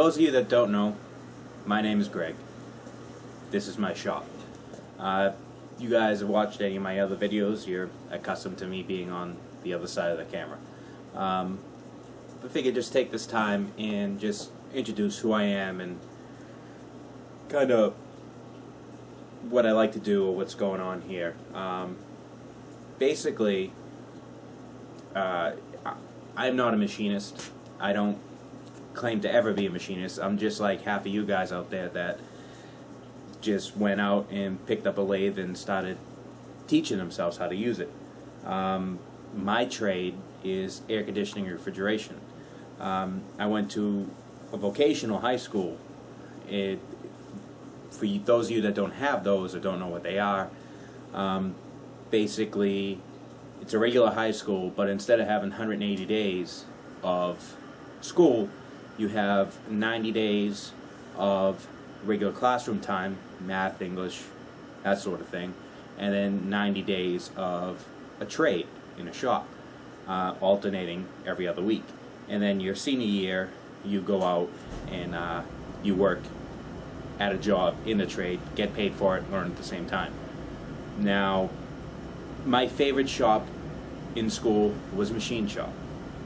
those of you that don't know, my name is Greg. This is my shop. You guys have watched any of my other videos. You're accustomed to me being on the other side of the camera. I figured just take this time and just introduce who I am and kind of what I like to do or what's going on here. Basically, I'm not a machinist. I don't claim to ever be a machinist. I'm just like half of you guys out there that just went out and picked up a lathe and started teaching themselves how to use it. My trade is air conditioning and refrigeration. I went to a vocational high school. For those of you that don't have those or don't know what they are, basically it's a regular high school, but instead of having 180 days of school, you have 90 days of regular classroom time, math, English, that sort of thing, and then 90 days of a trade in a shop, alternating every other week. And then your senior year, you go out and you work at a job in the trade, get paid for it, learn at the same time. Now, my favorite shop in school was machine shop.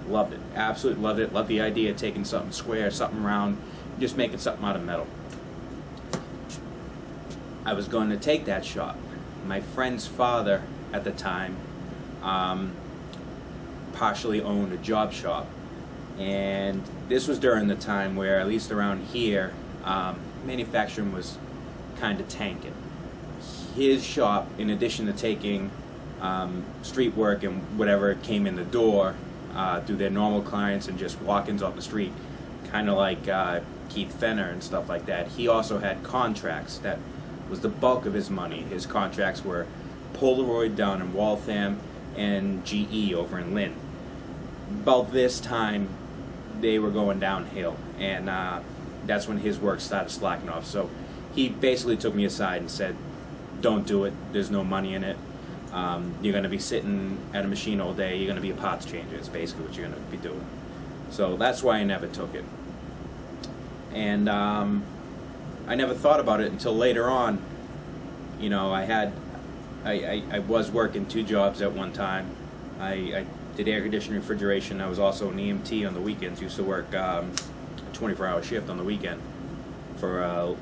Loved it, absolutely loved it. Loved the idea of taking something square, something round, just making something out of metal. I was going to take that shop. My friend's father at the time partially owned a job shop, and this was during the time where, at least around here, manufacturing was kind of tanking. His shop, in addition to taking street work and whatever came in the door through their normal clients and just walk-ins off the street, kind of like Keith Fenner and stuff like that, he also had contracts. That was the bulk of his money. His contracts were Polaroid down in Waltham and GE over in Lynn. About this time, they were going downhill, and that's when his work started slacking off. So he basically took me aside and said, don't do it, there's no money in it. You're going to be sitting at a machine all day, you're going to be a parts changer, is basically what you're going to be doing. So that's why I never took it. And I never thought about it until later on. You know, I was working two jobs at one time. I did air conditioning refrigeration. I was also an EMT on the weekends. Used to work a 24-hour shift on the weekend for a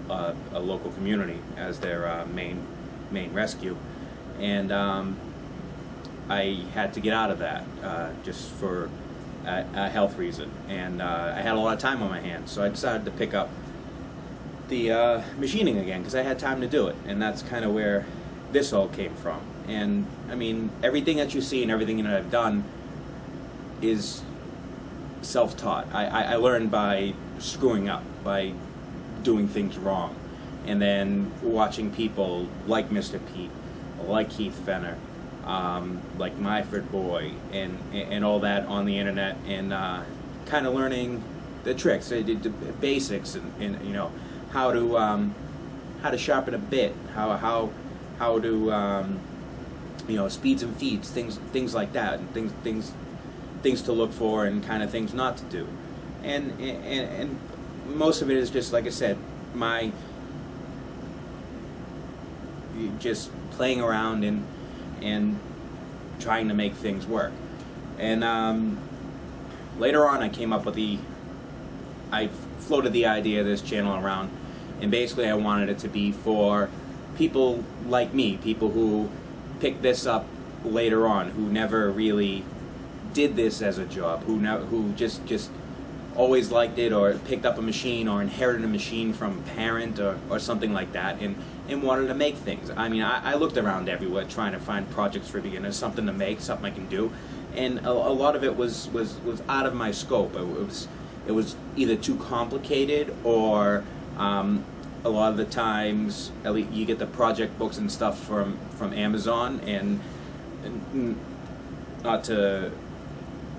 local community as their main rescue. And I had to get out of that just for a health reason. And I had a lot of time on my hands, so I decided to pick up the machining again because I had time to do it. And that's kind of where this all came from. And I mean, everything that you see and everything that I've done is self-taught. I learned by screwing up, by doing things wrong, and then watching people like Mr. Pete, like Keith Fenner, like Myford Boy, and all that on the internet, and kind of learning the tricks, the basics, and you know, how to sharpen a bit, how to you know, speeds and feeds, things like that, and things to look for and kind of things not to do. And most of it is just, like I said, my just playing around and trying to make things work. And later on I came up with I floated the idea of this channel around, and basically I wanted it to be for people like me, people who picked this up later on, who never really did this as a job, who just always liked it, or picked up a machine or inherited a machine from a parent or something like that, and wanted to make things. I mean, I looked around everywhere trying to find projects for beginners, something to make, something I can do, and a lot of it was out of my scope. It was either too complicated, or a lot of the times, at least, you get the project books and stuff from Amazon, and not to,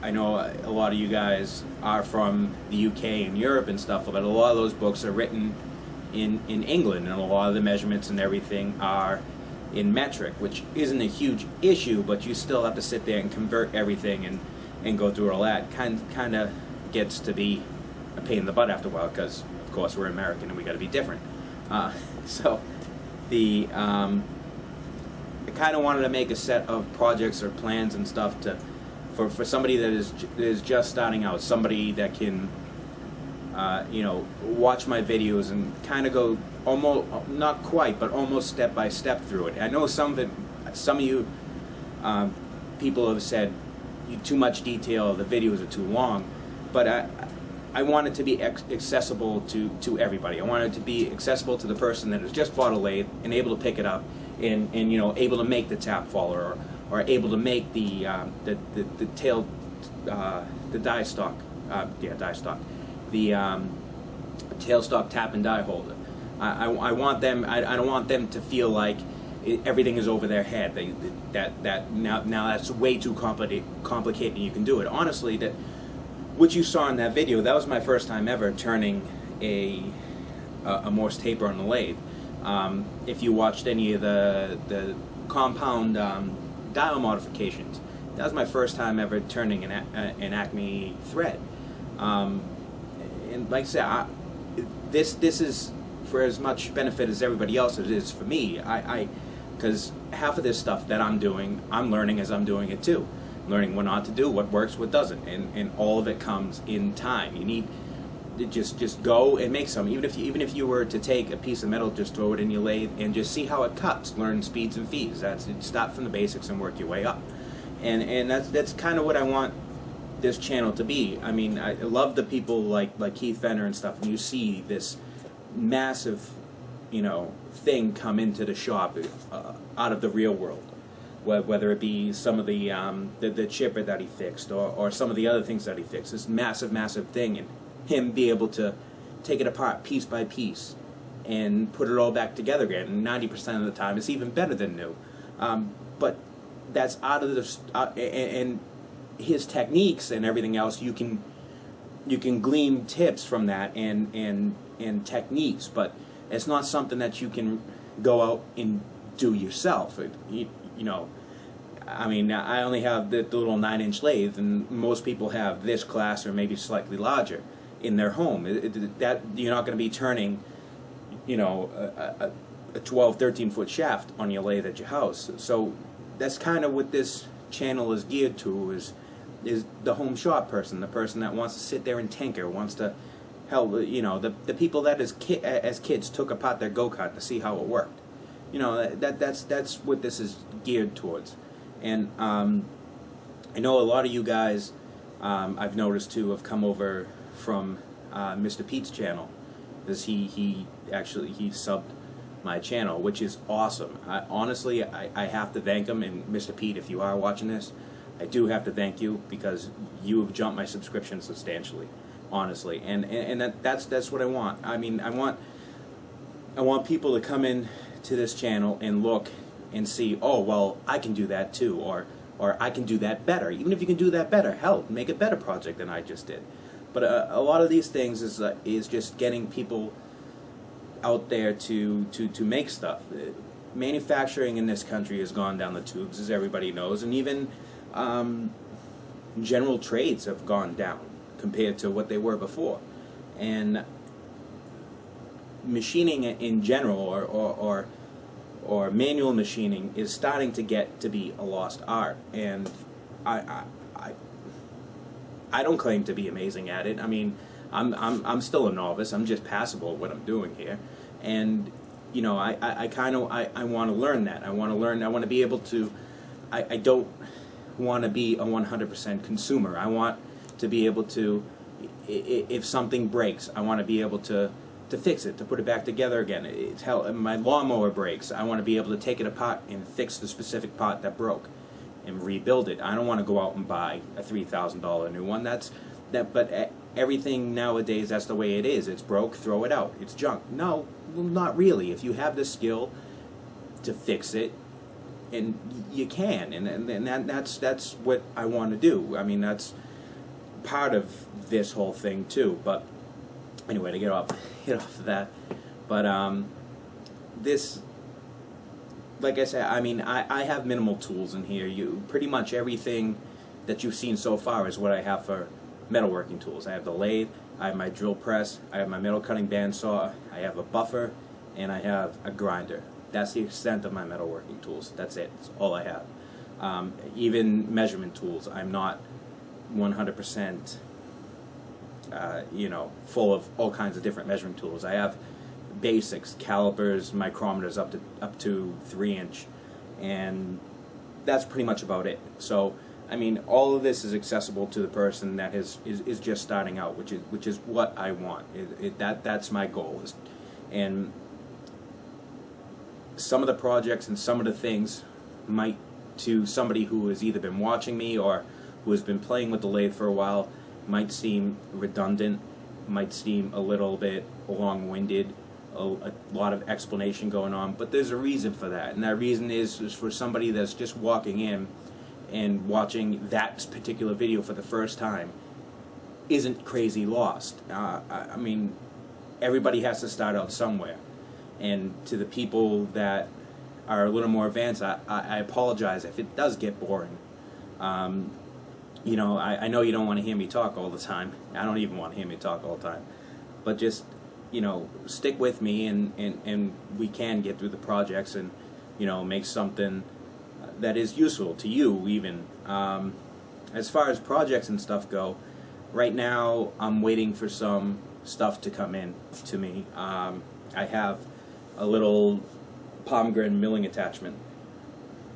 I know a lot of you guys are from the UK and Europe and stuff, but a lot of those books are written in England, and a lot of the measurements and everything are in metric, which isn't a huge issue, but you still have to sit there and convert everything and go through all that. Kind of gets to be a pain in the butt after a while, because of course we're American and we got to be different. So the I kind of wanted to make a set of projects or plans and stuff for somebody that is just starting out, somebody that can you know, watch my videos and kind of go almost, not quite, but almost step by step through it. I know some of you people have said too much detail, the videos are too long, but I want it to be accessible to everybody. I want it to be accessible to the person that has just bought a lathe and able to pick it up and you know, able to make the tap faller, or able to make the tail, the die stock, die stock, the tailstock tap and die holder. I want them. I don't want them to feel like everything is over their head. That now that's way too complicated. You can do it. Honestly, that what you saw in that video, that was my first time ever turning a Morse taper on the lathe. If you watched any of the compound dial modifications, that was my first time ever turning an Acme thread. And like I said, this is for as much benefit as everybody else it is for me. Because half of this stuff that I'm doing, I'm learning as I'm doing it too. Learning what not to do, what works, what doesn't, and all of it comes in time. You need to just go and make some. Even if you were to take a piece of metal, just throw it in your lathe and just see how it cuts. Learn speeds and feeds. That's it. Start from the basics and work your way up. And that's kind of what I want this channel to be. I mean, I love the people like Keith Fenner and stuff, and you see this massive, you know, thing come into the shop out of the real world. Whether it be some of the chipper that he fixed, or some of the other things that he fixed, this massive thing, and him be able to take it apart piece by piece and put it all back together again. And 90% of the time, it's even better than new. But that's out of the and his techniques and everything else. You can glean tips from that and techniques, but it's not something that you can go out and do yourself. You know, I mean, I only have the little 9-inch lathe, and most people have this class or maybe slightly larger in their home. That you're not going to be turning, you know, a 12, 13-foot shaft on your lathe at your house. So that's kind of what this channel is geared to, is the home shop person, the person that wants to sit there and tinker, wants to help, you know, the people that as kids took apart their go-kart to see how it worked. You know, that's what this is geared towards. And I know a lot of you guys, I've noticed too, have come over from Mr. Pete's channel, because he subbed my channel, which is awesome. Honestly, I have to thank him, and Mr. Pete, if you are watching this, I do have to thank you, because you have jumped my subscription substantially, honestly. And that's what I want. I mean, I want people to come in to this channel and look and see, oh, well, I can do that too, or I can do that better. Even if you can do that better, hell, make a better project than I just did. But a lot of these things is just getting people out there to make stuff. Manufacturing in this country has gone down the tubes, as everybody knows, and even general trades have gone down compared to what they were before. And machining in general, or manual machining, is starting to get to be a lost art. And I don't claim to be amazing at it. I mean, I'm still a novice. I'm just passable at what I'm doing here. And you know, I want to learn that. I want to be able to. I don't want to be a 100% consumer. I want to be able to, if something breaks, I want to be able to fix it, to put it back together again. It's hell, my lawnmower breaks. I want to be able to take it apart and fix the specific part that broke and rebuild it. I don't want to go out and buy a $3,000 new one. But everything nowadays, that's the way it is. It's broke, throw it out. It's junk. No, well, not really. If you have the skill to fix it, and you can, and that's what I want to do. I mean, that's part of this whole thing too. But anyway, to get off of that. But this, like I said, I mean, I have minimal tools in here. Pretty much everything that you've seen so far is what I have for metalworking tools. I have the lathe, I have my drill press, I have my metal cutting bandsaw, I have a buffer, and I have a grinder. That's the extent of my metalworking tools. That's it. That's all I have. Even measurement tools, I'm not 100% full of all kinds of different measuring tools. I have basics, calipers, micrometers up to 3-inch, and that's pretty much about it. So I mean, all of this is accessible to the person that is just starting out, which is what I want. That's my goal. And some of the projects and some of the things might, to somebody who has either been watching me or who has been playing with the lathe for a while, might seem redundant, might seem a little bit long-winded, a lot of explanation going on, but there's a reason for that, and that reason is for somebody that's just walking in and watching that particular video for the first time isn't crazy lost. I mean, everybody has to start out somewhere, and to the people that are a little more advanced, I apologize if it does get boring. You know, I know you don't want to hear me talk all the time. I don't even want to hear me talk all the time. But just, you know, stick with me, and we can get through the projects and, you know, make something that is useful to you even. As far as projects and stuff go, right now I'm waiting for some stuff to come in to me. I have a little palm grind milling attachment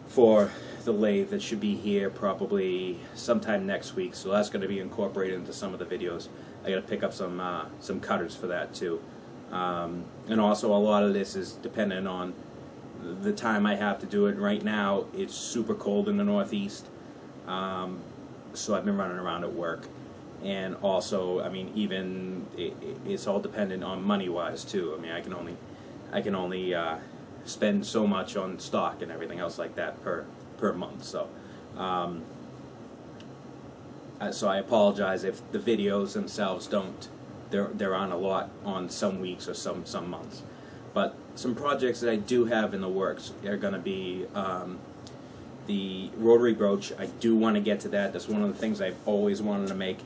for the lathe that should be here probably sometime next week, so that's going to be incorporated into some of the videos. I got to pick up some cutters for that too, and also a lot of this is dependent on the time I have to do it. Right now it's super cold in the Northeast, so I've been running around at work, and also, I mean, even it's all dependent on money wise too. I mean, I can only spend so much on stock and everything else like that per month. So so I apologize if the videos themselves don't. They're on a lot on some weeks or some months. But some projects that I do have in the works are going to be the rotary brooch. I do want to get to that. That's one of the things I've always wanted to make.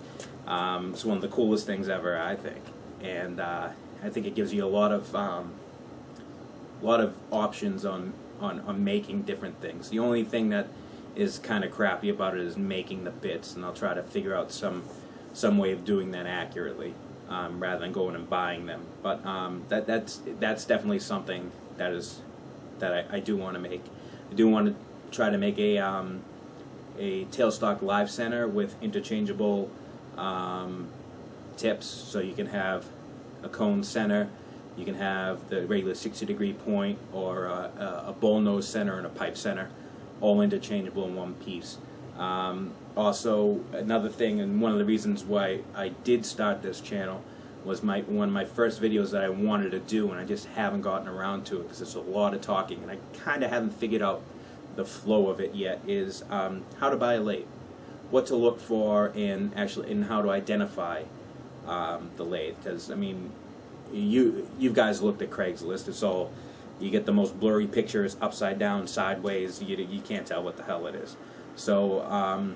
It's one of the coolest things ever, I think, and I think it gives you a lot of options on making different things. The only thing that is kind of crappy about it is making the bits, and I'll try to figure out some way of doing that accurately, rather than going and buying them. But that's definitely something that I do want to make. I do want to try to make a tailstock live center with interchangeable tips, so you can have a cone center, you can have the regular 60-degree point, or a bowl nose center and a pipe center, all interchangeable in one piece. Also, another thing, and one of the reasons why I did start this channel, was one of my first videos that I wanted to do, and I just haven't gotten around to it because it's a lot of talking, and I kind of haven't figured out the flow of it yet, is how to buy a lathe, what to look for, and how to identify the lathe. Because I mean, you guys looked at Craigslist. It's all, you get the most blurry pictures, upside down, sideways. You can't tell what the hell it is. So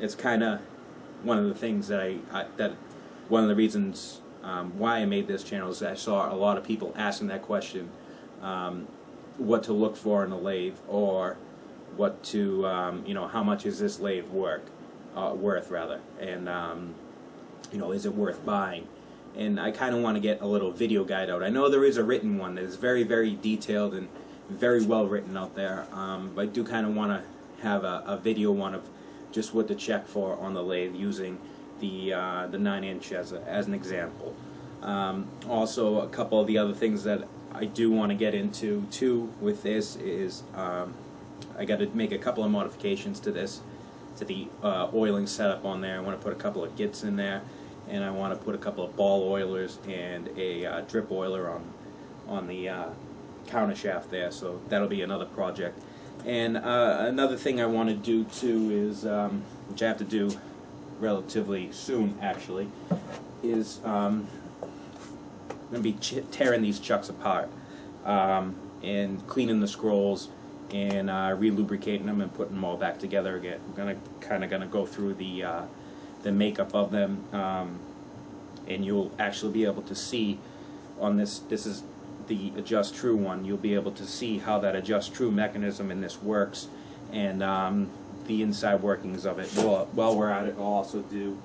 it's kind of one of the things that one of the reasons why I made this channel is that I saw a lot of people asking that question, what to look for in a lathe, or what to you know, how much is this lathe worth rather, and you know, is it worth buying? And I kind of want to get a little video guide out. I know there is a written one that is very, very detailed and very well written out there, but I do kind of want to have a video one of just what to check for on the lathe, using the 9-inch as an example. Also, a couple of the other things that I do want to get into too with this is I got to make a couple of modifications to this, to the oiling setup on there. I want to put a couple of gits in there, and I want to put a couple of ball oilers and a drip oiler on the counter shaft there. So that'll be another project. And another thing I want to do too is, which I have to do relatively soon actually, is I'm going to be tearing these chucks apart and cleaning the scrolls and re-lubricating them and putting them all back together again. I'm kind of going to go through the makeup of them, and you'll actually be able to see on this. This is the adjust true one. You'll be able to see how that adjust true mechanism in this works, and the inside workings of it. While we're at it, I'll also do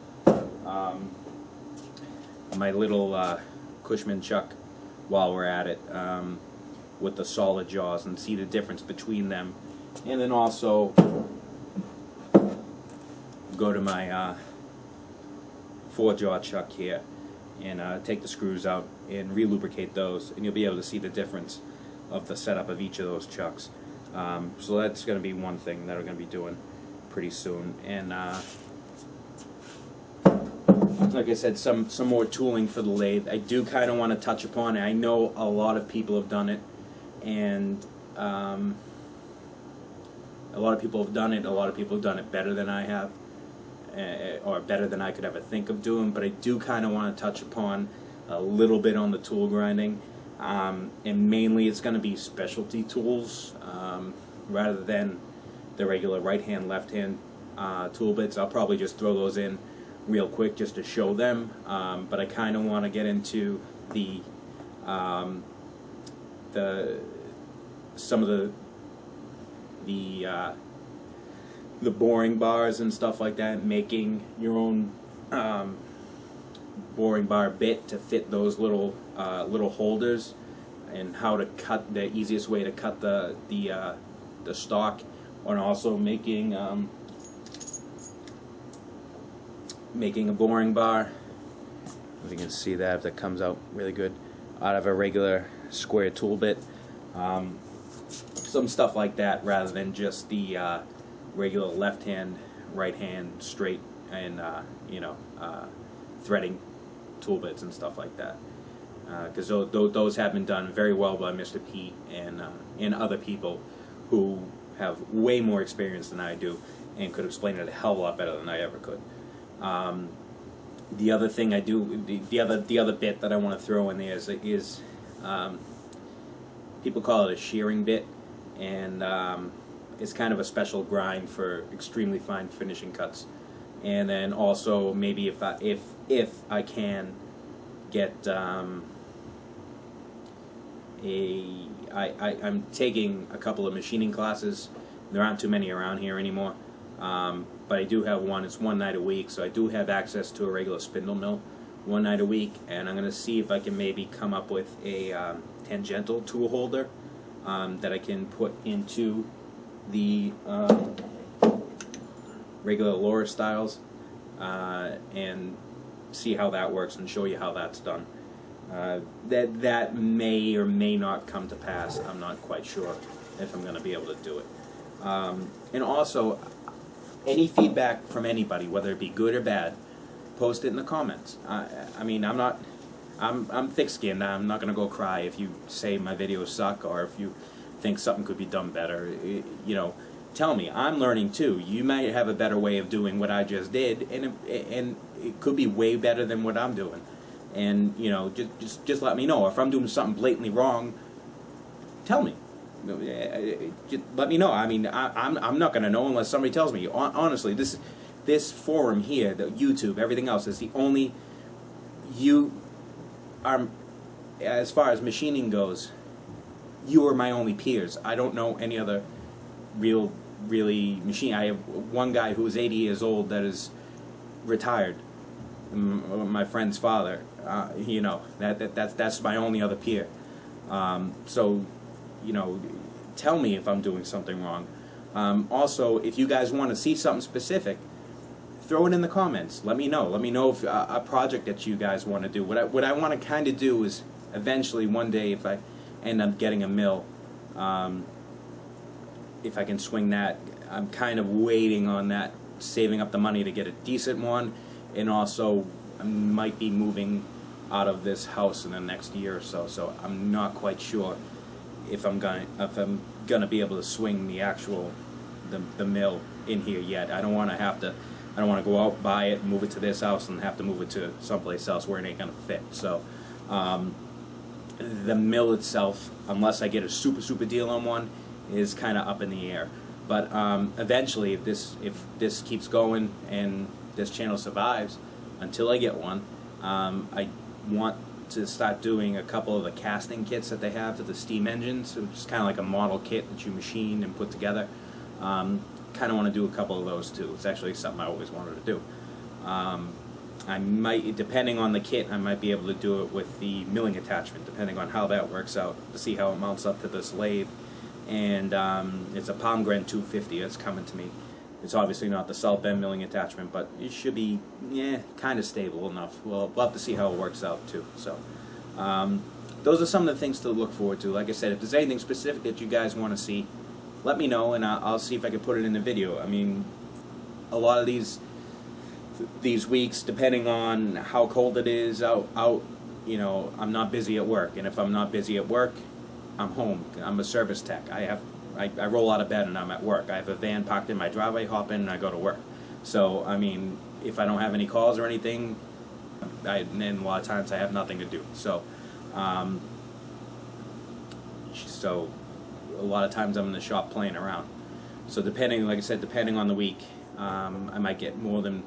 my little Cushman chuck while we're at it, with the solid jaws, and see the difference between them. And then also go to my 4-jaw chuck here and take the screws out and relubricate those, and you'll be able to see the difference of the setup of each of those chucks. So that's going to be one thing that we're going to be doing pretty soon. And like I said, some more tooling for the lathe. I do kind of want to touch upon it. I know a lot of people have done it, and a lot of people have done it. A lot of people have done it better than I have, or better than I could ever think of doing. But I do kind of want to touch upon a little bit on the tool grinding, and mainly it's going to be specialty tools rather than the regular right hand, left hand tool bits. I'll probably just throw those in real quick just to show them, but I kind of want to get into some of the boring bars and stuff like that, making your own boring bar bit to fit those little holders, and how to cut the easiest way to cut the stock, and also making a boring bar. If you can see that, if that comes out really good, out of a regular square tool bit. Some stuff like that, rather than just the regular left hand, right hand, straight, and threading tool bits and stuff like that. Because those have been done very well by Mr. Pete and other people who have way more experience than I do, and could explain it a hell of a lot better than I ever could. The other thing I do, the other bit that I want to throw in there is people call it a shearing bit, and it's kind of a special grind for extremely fine finishing cuts. And then also maybe if I can get I'm taking a couple of machining classes. There aren't too many around here anymore. But I do have one. It's one night a week, so I do have access to a regular spindle mill one night a week, and I'm going to see if I can maybe come up with a tangential tool holder that I can put into the regular lower styles, and see how that works and show you how that's done. That may or may not come to pass. I'm not quite sure if I'm going to be able to do it. And also, any feedback from anybody, whether it be good or bad, post it in the comments. I mean, I'm thick-skinned. I'm not going to go cry if you say my videos suck, or if you think something could be done better. You know, tell me. I'm learning too. You might have a better way of doing what I just did, and it could be way better than what I'm doing. And you know, just let me know if I'm doing something blatantly wrong. Tell me. Just let me know. I mean, I'm not going to know unless somebody tells me. Honestly, this forum here, the YouTube, everything else, is the only, you are, as far as machining goes, you are my only peers. I don't know any other really machine. I have one guy who is 80 years old that is retired, my friend's father. You know, that's my only other peer. So, you know, tell me if I'm doing something wrong. Also, if you guys want to see something specific, throw it in the comments. Let me know. Let me know if a project that you guys want to do. What I want to kind of do is eventually one day, if I end up getting a mill, if I can swing that, I'm kind of waiting on that, saving up the money to get a decent one, and also I might be moving out of this house in the next year or so. So I'm not quite sure if I'm gonna be able to swing the actual the mill in here yet. I don't want to go out, buy it, move it to this house, and have to move it to someplace else where it ain't gonna fit. So the mill itself, unless I get a super deal on one, is kind of up in the air. But eventually, if this keeps going and this channel survives until I get one, I want to start doing a couple of the casting kits that they have for the steam engines, so it's kind of like a model kit that you machine and put together. Kind of want to do a couple of those too. It's actually something I always wanted to do. I might, depending on the kit, I might be able to do it with the milling attachment, depending on how that works out, to see how it mounts up to this lathe. And it's a Palmgren 250 that's coming to me. It's obviously not the South Bend milling attachment, but it should be, kind of stable enough. We'll have to see how it works out too. So those are some of the things to look forward to. Like I said, if there's anything specific that you guys want to see, let me know, and I'll see if I can put it in the video. I mean, a lot of these weeks, depending on how cold it is out, I'm not busy at work, and if I'm not busy at work, I'm home. I'm a service tech. I roll out of bed and I'm at work. I have a van parked in my driveway, hop in, and I go to work. So, I mean, if I don't have any calls or anything, and a lot of times I have nothing to do. So, a lot of times I'm in the shop playing around. So like I said, depending on the week, I might get more than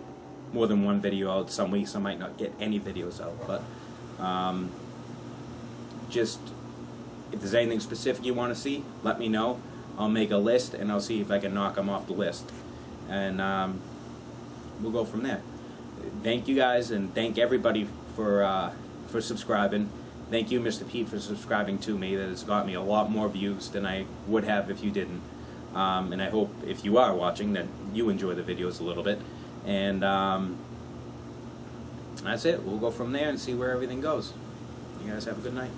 one video out. Some weeks I might not get any videos out. But just if there's anything specific you want to see, let me know. I'll make a list and I'll see if I can knock them off the list, and we'll go from there. Thank you guys, and thank everybody for subscribing. Thank you, Mr. Pete, for subscribing to me. That has got me a lot more views than I would have if you didn't. And I hope if you are watching that you enjoy the videos a little bit. And that's it. We'll go from there and see where everything goes. You guys have a good night.